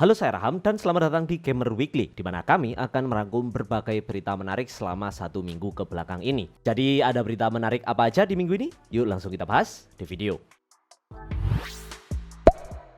Halo, saya Raham dan selamat datang di Gamer Weekly, di mana kami akan merangkum berbagai berita menarik selama 1 minggu ke belakang ini. Jadi ada berita menarik apa aja di minggu ini? Yuk langsung kita bahas di video.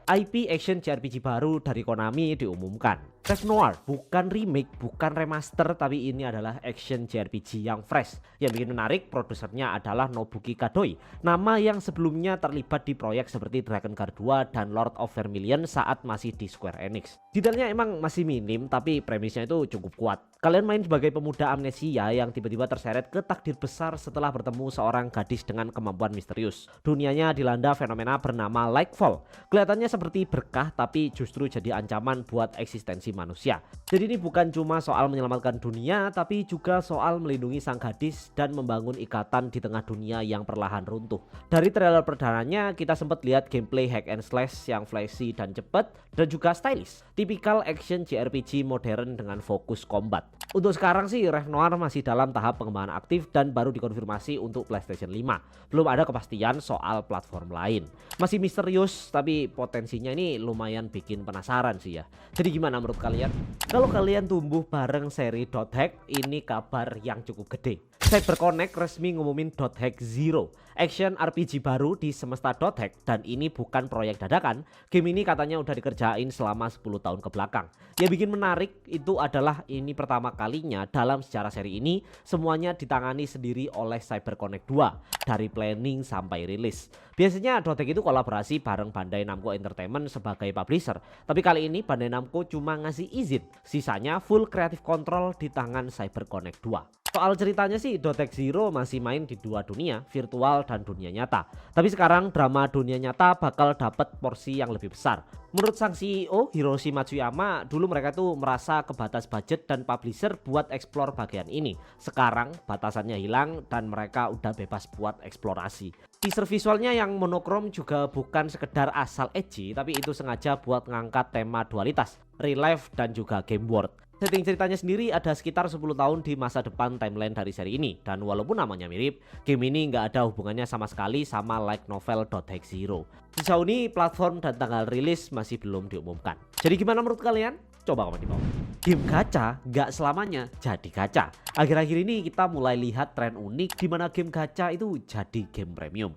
IP action JRPG baru dari Konami diumumkan. Rev Noir bukan remake, bukan remaster, tapi ini adalah action JRPG yang fresh. Yang bikin menarik, produsernya adalah Nobuki Kadoi, nama yang sebelumnya terlibat di proyek seperti Dragon Guard 2 dan Lord of Vermilion saat masih di Square Enix. Detailnya emang masih minim, tapi premisnya itu cukup kuat. Kalian main sebagai pemuda amnesia yang tiba-tiba terseret ke takdir besar setelah bertemu seorang gadis dengan kemampuan misterius. Dunianya dilanda fenomena bernama Lightfall. Kelihatannya seperti berkah, tapi justru jadi ancaman buat eksistensi manusia. Jadi ini bukan cuma soal menyelamatkan dunia, tapi juga soal melindungi sang gadis dan membangun ikatan di tengah dunia yang perlahan runtuh. Dari trailer perdananya kita sempat lihat gameplay hack and slash yang flashy dan cepat dan juga stylish. Tipikal action JRPG modern dengan fokus combat. Untuk sekarang sih Rev Noir masih dalam tahap pengembangan aktif dan baru dikonfirmasi untuk PlayStation 5. Belum ada kepastian soal platform lain. Masih misterius, tapi potensinya ini lumayan bikin penasaran sih ya. Jadi gimana menurut kalian? Kalau kalian tumbuh bareng seri .hack, ini kabar yang cukup gede. CyberConnect resmi ngumumin .hack Zero, action RPG baru di semesta .hack, dan ini bukan proyek dadakan. Game ini katanya udah dikerjain selama 10 tahun ke belakang. Yang bikin menarik itu adalah ini pertama kalinya dalam sejarah seri ini semuanya ditangani sendiri oleh CyberConnect 2 dari planning sampai rilis. Biasanya .hack itu kolaborasi bareng Bandai Namco Entertainment sebagai publisher, tapi kali ini Bandai Namco cuma ngasih izin, sisanya full creative control di tangan CyberConnect 2. Soal ceritanya sih .hack Zero masih main di dua dunia, virtual dan dunia nyata. Tapi sekarang drama dunia nyata bakal dapat porsi yang lebih besar. Menurut sang CEO Hiroshi Matsuyama, dulu mereka tuh merasa kebatas budget dan publisher buat explore bagian ini. Sekarang batasannya hilang dan mereka udah bebas buat eksplorasi. Teaser visualnya yang monokrom juga bukan sekedar asal edgy, tapi itu sengaja buat ngangkat tema dualitas, real life dan juga game world. Setting ceritanya sendiri ada sekitar 10 tahun di masa depan timeline dari seri ini. Dan walaupun namanya mirip, game ini nggak ada hubungannya sama sekali sama light novel .hack Zero. Sejauh ini platform dan tanggal rilis masih belum diumumkan. Jadi gimana menurut kalian? Coba komen di bawah. Game gacha nggak selamanya jadi gacha. Akhir-akhir ini kita mulai lihat tren unik di mana game gacha itu jadi game premium.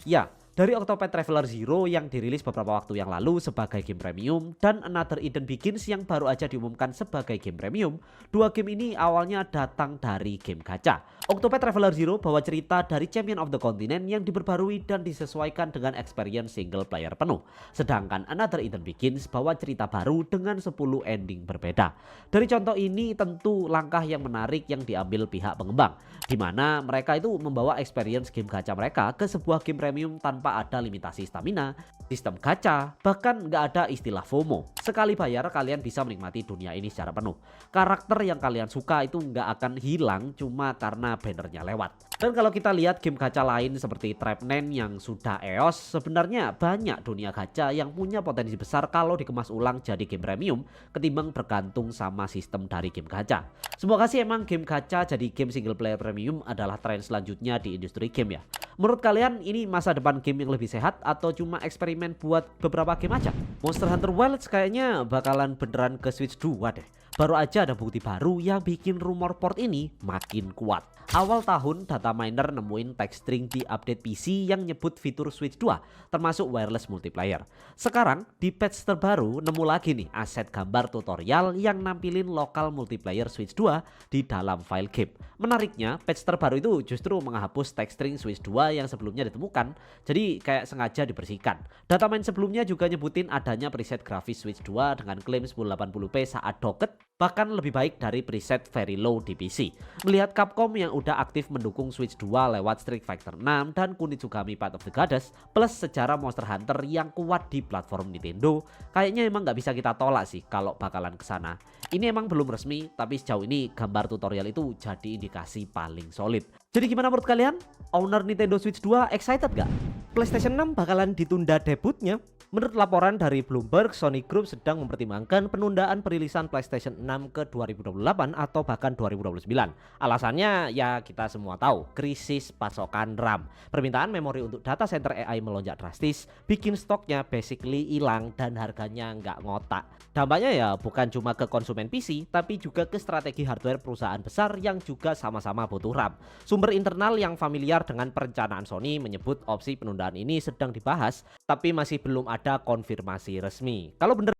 Ya, dari Octopath Traveler Zero yang dirilis beberapa waktu yang lalu sebagai game premium dan Another Eden Begins yang baru aja diumumkan sebagai game premium, dua game ini awalnya datang dari game gacha. Octopath Traveler Zero bawa cerita dari Champion of the Continent yang diperbarui dan disesuaikan dengan experience single player penuh. Sedangkan Another Eden Begins bawa cerita baru dengan 10 ending berbeda. Dari contoh ini tentu langkah yang menarik yang diambil pihak pengembang, di mana mereka itu membawa experience game gacha mereka ke sebuah game premium tanpa ada limitasi stamina, sistem gacha, bahkan nggak ada istilah FOMO. Sekali bayar kalian bisa menikmati dunia ini secara penuh. Karakter yang kalian suka itu nggak akan hilang cuma karena bannernya lewat. Dan kalau kita lihat game gacha lain seperti Trapnen yang sudah EOS, sebenarnya banyak dunia gacha yang punya potensi besar kalau dikemas ulang jadi game premium ketimbang bergantung sama sistem dari game gacha. Semoga sih emang game gacha jadi game single player premium adalah tren selanjutnya di industri game ya. Menurut kalian ini masa depan game yang lebih sehat atau cuma eksperimen buat beberapa game aja? Monster Hunter Wilds kayaknya bakalan beneran ke Switch 2 deh. Baru aja ada bukti baru yang bikin rumor port ini makin kuat. Awal tahun data miner nemuin text string di update PC yang nyebut fitur Switch 2 termasuk wireless multiplayer. Sekarang di patch terbaru nemu lagi nih aset gambar tutorial yang nampilin lokal multiplayer Switch 2 di dalam file game. Menariknya patch terbaru itu justru menghapus text string Switch 2 yang sebelumnya ditemukan, jadi kayak sengaja dibersihkan. Data mine sebelumnya juga nyebutin adanya preset grafis Switch 2 dengan klaim 1080p saat docked, bahkan lebih baik dari preset very low di PC. Melihat Capcom yang udah aktif mendukung Switch 2 lewat Street Fighter 6 dan Kunitsugami Path of the Goddess plus sejarah Monster Hunter yang kuat di platform Nintendo, kayaknya emang nggak bisa kita tolak sih kalau bakalan kesana. Ini emang belum resmi, tapi sejauh ini gambar tutorial itu jadi indikasi paling solid. Jadi gimana menurut kalian? Owner Nintendo Switch 2 excited gak? PlayStation 6 bakalan ditunda debutnya? Menurut laporan dari Bloomberg, Sony Group sedang mempertimbangkan penundaan perilisan PlayStation 6 ke 2028 atau bahkan 2029. Alasannya ya kita semua tahu, krisis pasokan RAM. Permintaan memori untuk data center AI melonjak drastis, bikin stoknya basically hilang dan harganya nggak ngotak. Dampaknya ya bukan cuma ke konsumen PC, tapi juga ke strategi hardware perusahaan besar yang juga sama-sama butuh RAM. Sumber internal yang familiar dengan perencanaan Sony menyebut opsi penundaan ini sedang dibahas, tapi masih belum ada konfirmasi resmi. Kalau benar